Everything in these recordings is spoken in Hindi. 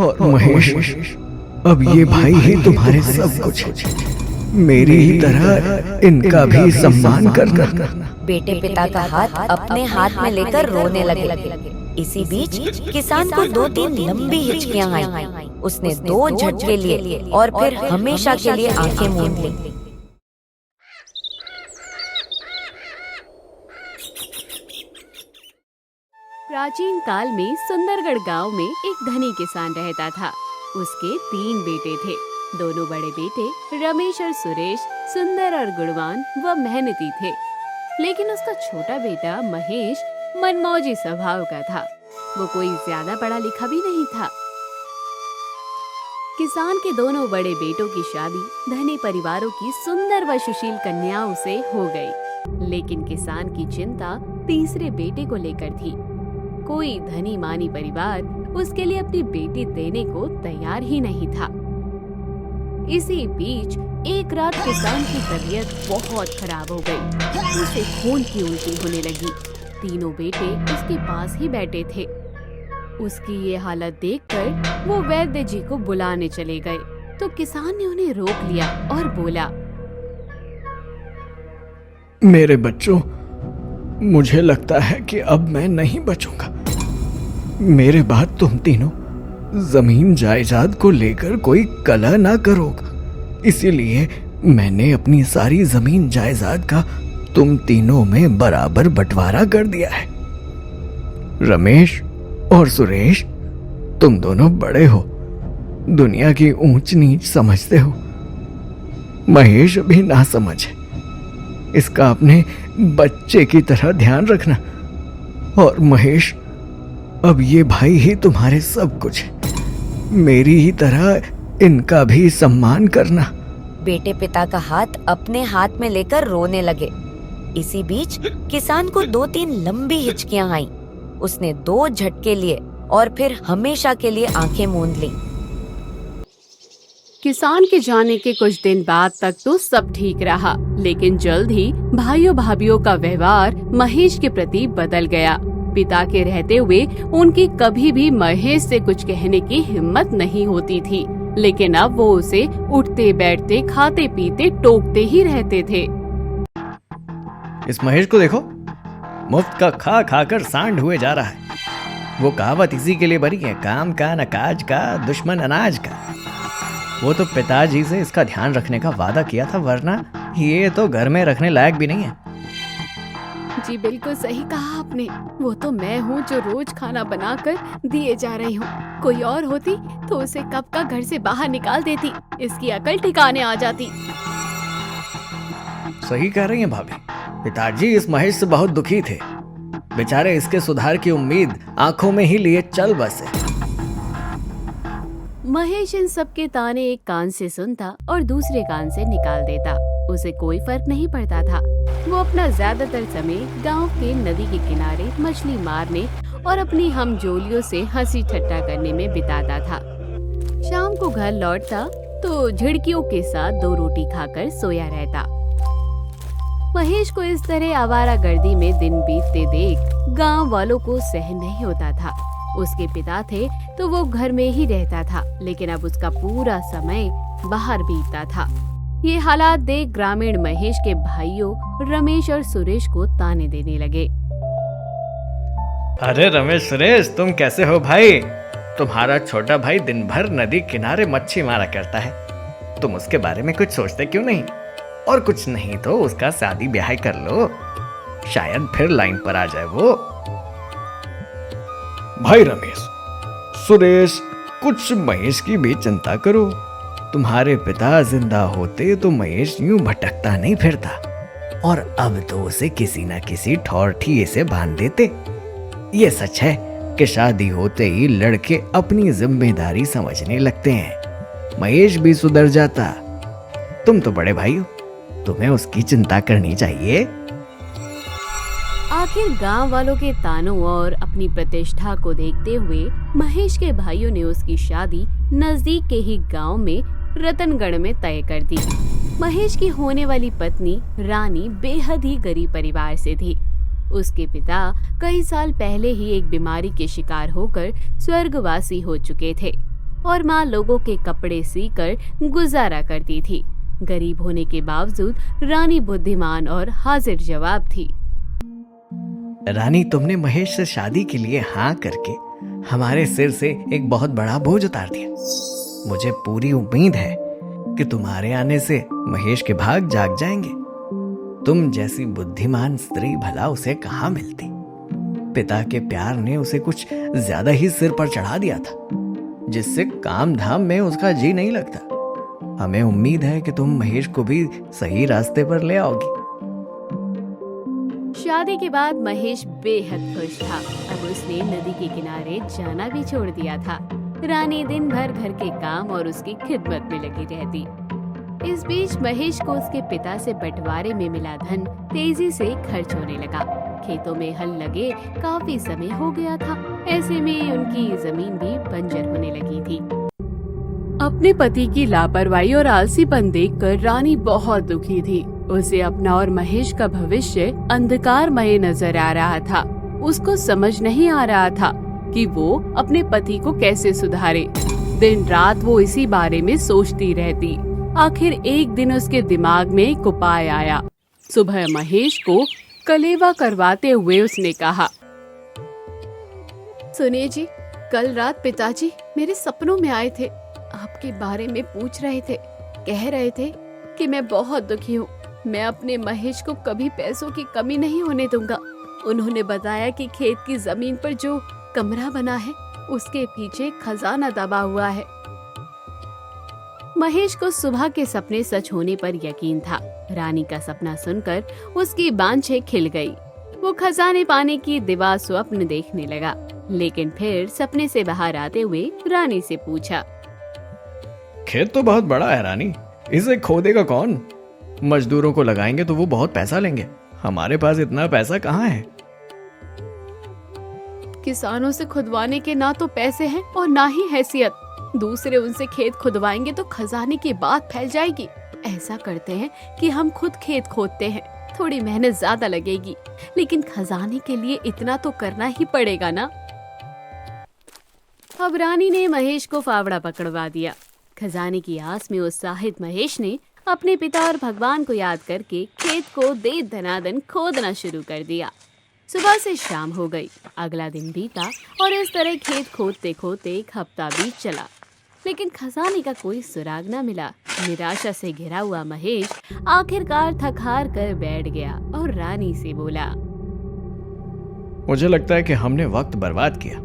और महेश, अब ये भाई ही तुम्हारे सब कुछ है। मेरी ही तरह इनका भी सम्मान करना। बेटे पिता का हाथ अपने हाथ में लेकर रोने लगे। इसी बीच किसान को 2-3 लंबी हिचकियां आई। उसने 2 झटके लिए और फिर हमेशा के लिए आंखें मूंद ली। प्राचीन काल में सुंदरगढ़ गांव में एक धनी किसान रहता था। उसके 3 बेटे थे। दोनों बड़े बेटे रमेश और सुरेश सुंदर और गुणवान व मेहनती थे, लेकिन उसका छोटा बेटा महेश मनमौजी स्वभाव का था। वो कोई ज्यादा पढ़ा लिखा भी नहीं था। किसान के दोनों बड़े बेटों की शादी धनी परिवारों की सुंदर व सुशील कन्याओं से हो गई, लेकिन किसान की चिंता तीसरे बेटे को लेकर थी। कोई धनी मानी परिवार उसके लिए अपनी बेटी देने को तैयार ही नहीं था। इसी बीच एक रात किसान की तबीयत बहुत खराब हो गई। उसे खून की उल्टी होने लगी। तीनों बेटे उसके पास ही बैठे थे। उसकी ये हालत देखकर वो वैद्य जी को बुलाने चले गए, तो किसान ने उन्हें रोक लिया और बोला, मेरे बच्चों, मुझे लगता है कि अब मैं नहीं बचूंगा। मेरे बाद तुम तीनों जमीन जायदाद को लेकर कोई कलह ना करोगा, इसीलिए मैंने अपनी सारी जमीन जायदाद का तुम तीनों में बराबर बंटवारा कर दिया है। रमेश और सुरेश, तुम दोनों बड़े हो, दुनिया की ऊंच नीच समझते हो। महेश भी ना समझे, इसका अपने बच्चे की तरह ध्यान रखना। और महेश, अब ये भाई ही तुम्हारे सब कुछ है। मेरी ही तरह इनका भी सम्मान करना। बेटे पिता का हाथ अपने हाथ में लेकर रोने लगे। इसी बीच किसान को 2-3 लंबी हिचकियां आई। उसने 2 झटके लिए और फिर हमेशा के लिए आंखें मूंद ली। किसान के जाने के कुछ दिन बाद तक तो सब ठीक रहा, लेकिन जल्द ही भाइयों भाभीओं का व्यवहार महेश के प्रति बदल गया। पिता के रहते हुए उनकी कभी भी महेश से कुछ कहने की हिम्मत नहीं होती थी, लेकिन अब वो उसे उठते बैठते खाते पीते टोकते ही रहते थे। इस महेश को देखो, मुफ्त का खा खाकर सांड हुए जा रहा है। वो कहावत इसी के लिए बनी है, काम का न काज का, दुश्मन अनाज का। वो तो पिताजी से इसका ध्यान रखने का वादा किया था, वरना ये तो घर में रखने लायक भी नहीं है। जी बिल्कुल सही कहा आपने। वो तो मैं हूँ जो रोज खाना बनाकर दिए जा रही हूँ। कोई और होती तो उसे कब का घर से बाहर निकाल देती, इसकी अकल ठिकाने आ जाती। सही कह रही हैं भाभी। पिताजी इस महेश से बहुत दुखी थे। बेचारे इसके सुधार की उम्मीद आंखों में ही लिए चल बसे। महेश इन सबके ताने एक कान से सुनता और दूसरे कान से निकाल देता। उसे कोई फर्क नहीं पड़ता था। वो अपना ज्यादातर समय गांव के नदी के किनारे मछली मारने और अपनी हमजोलियों से हंसी ठट्टा करने में बिताता था। शाम को घर लौटता तो झिड़कियों के साथ 2 रोटी खाकर सोया रहता। महेश को इस तरह आवारागर्दी में दिन बीतते देख गांव वालों को सहन नहीं होता था। उसके पिता थे तो वो घर में ही रहता था, लेकिन अब उसका पूरा समय बाहर बीतता था। ये हालात देख ग्रामीण महेश के भाइयों रमेश और सुरेश को ताने देने लगे। अरे रमेश, सुरेश, तुम कैसे हो भाई? तुम्हारा छोटा भाई दिन भर नदी किनारे मच्छी मारा करता है। तुम उसके बारे में कुछ सोचते क्यों नहीं? और कुछ नहीं तो उसका शादी ब्याह कर लो, शायद फिर लाइन पर आ जाए वो। भाई रमेश, सुरेश, कुछ महेश की भी चिंता करो। तुम्हारे पिता जिंदा होते तो महेश यूं भटकता नहीं फिरता, और अब तो उसे किसी न किसी ठौर ठिये से बांध देते। ये सच है कि शादी होते ही लड़के अपनी जिम्मेदारी समझने लगते हैं। महेश भी सुधर जाता। तुम तो बड़े भाई हो, तुम्हें उसकी चिंता करनी चाहिए। आखिर गांव वालों के तानों और अपनी प्रतिष्ठा को देखते हुए महेश के भाइयों ने उसकी शादी नजदीक के ही गांव में रतनगढ़ में तय कर दी। महेश की होने वाली पत्नी रानी बेहद ही गरीब परिवार से थी। उसके पिता कई साल पहले ही एक बीमारी के शिकार होकर स्वर्गवासी हो चुके थे। और माँ लोगों के कपड़े सीकर गुजारा करती थी। गरीब होने के बावजूद रानी बुद्धिमान और हाजिर जवाब थी। रानी, तुमने महेश से शादी के लिए हाँ करके हमारे सिर से एक बहुत बड़ा बोझ उतार दिया। मुझे पूरी उम्मीद है कि तुम्हारे आने से महेश के भाग जाग जाएंगे। तुम जैसी बुद्धिमान स्त्री भला उसे कहाँ मिलती। पिता के प्यार ने उसे कुछ ज्यादा ही सिर पर चढ़ा दिया था, जिससे काम धाम में उसका जी नहीं लगता। हमें उम्मीद है कि तुम महेश को भी सही रास्ते पर ले आओगी। शादी के बाद महेश बेहद खुश था। अब उसने नदी के किनारे जाना भी छोड़ दिया था। रानी दिन भर घर के काम और उसकी खिदमत में लगी रहती। इस बीच महेश को उसके पिता से बंटवारे में मिला धन तेजी से खर्च होने लगा। खेतों में हल लगे काफी समय हो गया था। ऐसे में उनकी जमीन भी बंजर होने लगी थी। अपने पति की लापरवाही और आलसीपन देखकर रानी बहुत दुखी थी। उसे अपना और महेश का भविष्य अंधकारमय नजर आ रहा था। उसको समझ नहीं आ रहा था कि वो अपने पति को कैसे सुधारे। दिन रात वो इसी बारे में सोचती रहती। आखिर एक दिन उसके दिमाग में एक उपाय आया। सुबह महेश को कलेवा करवाते हुए उसने कहा, सुनिए जी, कल रात पिताजी मेरे सपनों में आए थे। आपके बारे में पूछ रहे थे। कह रहे थे कि मैं बहुत दुखी हूँ। मैं अपने महेश को कभी पैसों की कमी नहीं होने दूंगा। उन्होंने बताया कि खेत की जमीन पर जो कमरा बना है उसके पीछे खजाना दबा हुआ है। महेश को सुबह के सपने सच होने पर यकीन था। रानी का सपना सुनकर उसकी बांछें खिल गई। वो खजाने पाने की दिवा स्वप्न देखने लगा, लेकिन फिर सपने से बाहर आते हुए रानी से पूछा, खेत तो बहुत बड़ा है रानी, इसे खोदेगा कौन? मजदूरों को लगाएंगे तो वो बहुत पैसा लेंगे। हमारे पास इतना पैसा कहाँ है? किसानों से खुदवाने के ना तो पैसे हैं और ना ही हैसियत। दूसरे उनसे खेत खुदवाएंगे तो खजाने की बात फैल जाएगी। ऐसा करते हैं कि हम खुद खेत खोदते हैं। थोड़ी मेहनत ज्यादा लगेगी, लेकिन खजाने के लिए इतना तो करना ही पड़ेगा ना। अब रानी ने महेश को फावड़ा पकड़वा दिया। खजाने की आस में उत्साहित महेश ने अपने पिता और भगवान को याद करके खेत को दे धनादन खोदना शुरू कर दिया। सुबह से शाम हो गई। अगला दिन बीता और इस तरह खेत खोदते खोदते एक हफ्ता बीत चला, लेकिन खजाने का कोई सुराग न मिला। निराशा से घिरा हुआ महेश आखिरकार थक हार कर बैठ गया और रानी से बोला, मुझे लगता है कि हमने वक्त बर्बाद किया।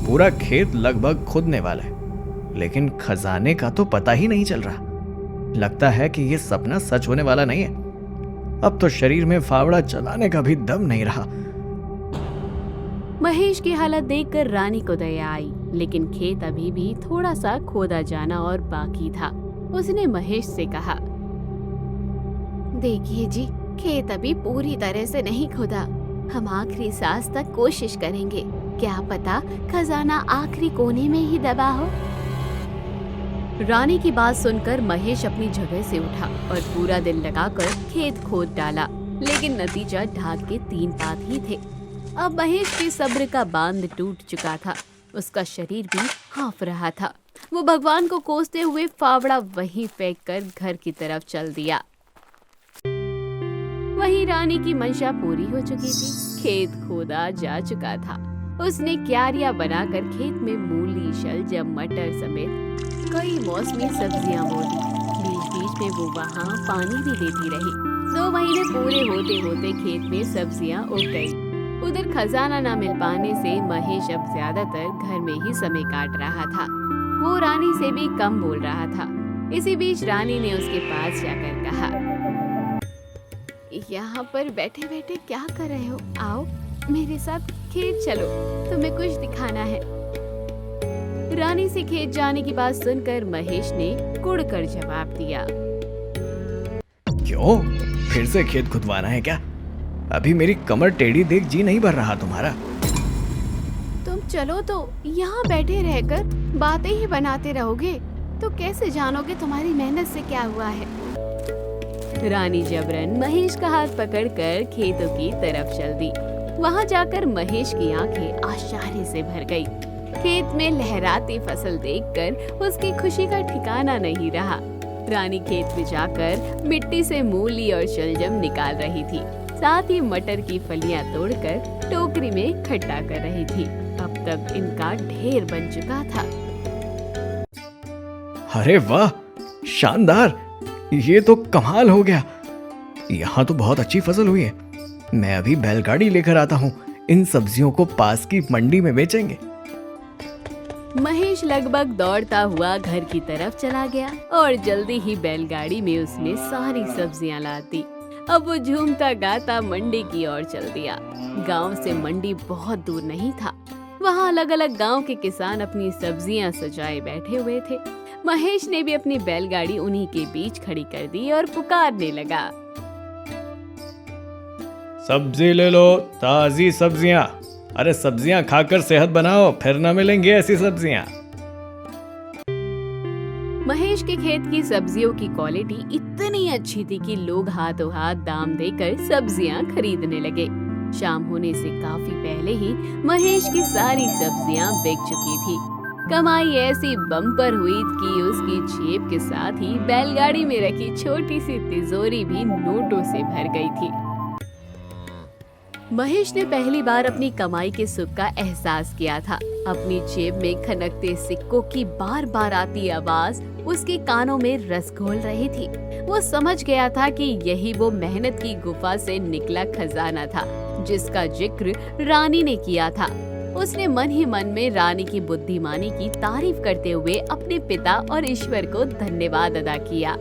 पूरा खेत लगभग खुदने वाला है, लेकिन खजाने का तो पता ही नहीं चल रहा। लगता है कि ये सपना सच होने वाला नहीं है। अब तो शरीर में फावड़ा चलाने का भी दम नहीं रहा। महेश की हालत देखकर रानी को दया आई, लेकिन खेत अभी भी थोड़ा सा खोदा जाना और बाकी था। उसने महेश से कहा, देखिए जी, खेत अभी पूरी तरह से नहीं खोदा। हम आखिरी सांस तक कोशिश करेंगे। क्या पता खजाना आखिरी कोने में ही दबा हो। रानी की बात सुनकर महेश अपनी जगह से उठा और पूरा दिल लगाकर खेत खोद डाला, लेकिन नतीजा ढाक के 3 पात ही थे। अब महेश के सब्र का बांध टूट चुका था। उसका शरीर भी हाँफ रहा था। वो भगवान को कोसते हुए फावड़ा वहीं फेंक कर घर की तरफ चल दिया। वहीं रानी की मंशा पूरी हो चुकी थी। खेत खोदा जा चुका था। उसने क्यारियां बनाकर खेत में मूली, शलजम, मटर समेत कई मौसमी सब्जियां बो दी। बीच बीच में वो वहाँ पानी भी देती रही। 2 महीने पूरे होते होते खेत में सब्जियां उग गई। उधर खजाना न मिल पाने से महेश अब ज्यादातर घर में ही समय काट रहा था। वो रानी से भी कम बोल रहा था। इसी बीच रानी ने उसके पास जाकर कहा, यहाँ पर बैठे बैठे क्या कर रहे हो? आओ मेरे साथ खेत चलो, तुम्हें कुछ दिखाना है। रानी से खेत जाने की बात सुनकर महेश ने कुड़कर जवाब दिया, क्यों? फिर से खेत खुदवाना है क्या? अभी मेरी कमर टेढ़ी देख जी नहीं भर रहा तुम्हारा। तुम चलो तो यहाँ बैठे रहकर बातें ही बनाते रहोगे तो कैसे जानोगे तुम्हारी मेहनत से क्या हुआ है। रानी जबरन महेश का हाथ पकड़कर खेतों की तरफ चल दी। वहाँ जाकर महेश की आंखें आश्चर्य से भर गई। खेत में लहराती फसल देखकर उसकी खुशी का ठिकाना नहीं रहा। रानी खेत में जाकर मिट्टी से मूली और शलजम निकाल रही थी, साथ ही मटर की फलियां तोड़कर टोकरी में इकट्ठा कर रही थी। अब तक इनका ढेर बन चुका था। अरे वाह, शानदार! ये तो कमाल हो गया। यहाँ तो बहुत अच्छी फसल हुई है। मैं अभी बैलगाड़ी लेकर आता हूँ, इन सब्जियों को पास की मंडी में बेचेंगे। महेश लगभग दौड़ता हुआ घर की तरफ चला गया और जल्दी ही बैलगाड़ी में उसने सारी सब्जियां ला दी। अब वो झूमता गाता मंडी की ओर चल दिया। गांव से मंडी बहुत दूर नहीं था। वहाँ अलग अलग गांव के किसान अपनी सब्जियां सजाए बैठे हुए थे। महेश ने भी अपनी बैलगाड़ी उन्हीं के बीच खड़ी कर दी और पुकारने लगा, सब्जी ले लो, ताजी सब्जियां। अरे सब्जियां खाकर सेहत बनाओ, फिर न मिलेंगी ऐसी सब्जियां। महेश के खेत की सब्जियों की क्वालिटी इतनी अच्छी थी कि लोग हाथों हाथ दाम देकर सब्जियां खरीदने लगे। शाम होने से काफी पहले ही महेश की सारी सब्जियां बिक चुकी थी। कमाई ऐसी बम्पर हुई कि उसकी जेब के साथ ही बैलगाड़ी में रखी छोटी सी तिजोरी भी नोटों से भर गई थी। महेश ने पहली बार अपनी कमाई के सुख का एहसास किया था। अपनी जेब में खनकते सिक्कों की बार बार आती आवाज उसके कानों में रस घोल रही थी। वो समझ गया था कि यही वो मेहनत की गुफा से निकला खजाना था जिसका जिक्र रानी ने किया था। उसने मन ही मन में रानी की बुद्धिमानी की तारीफ करते हुए अपने पिता और ईश्वर को धन्यवाद अदा किया।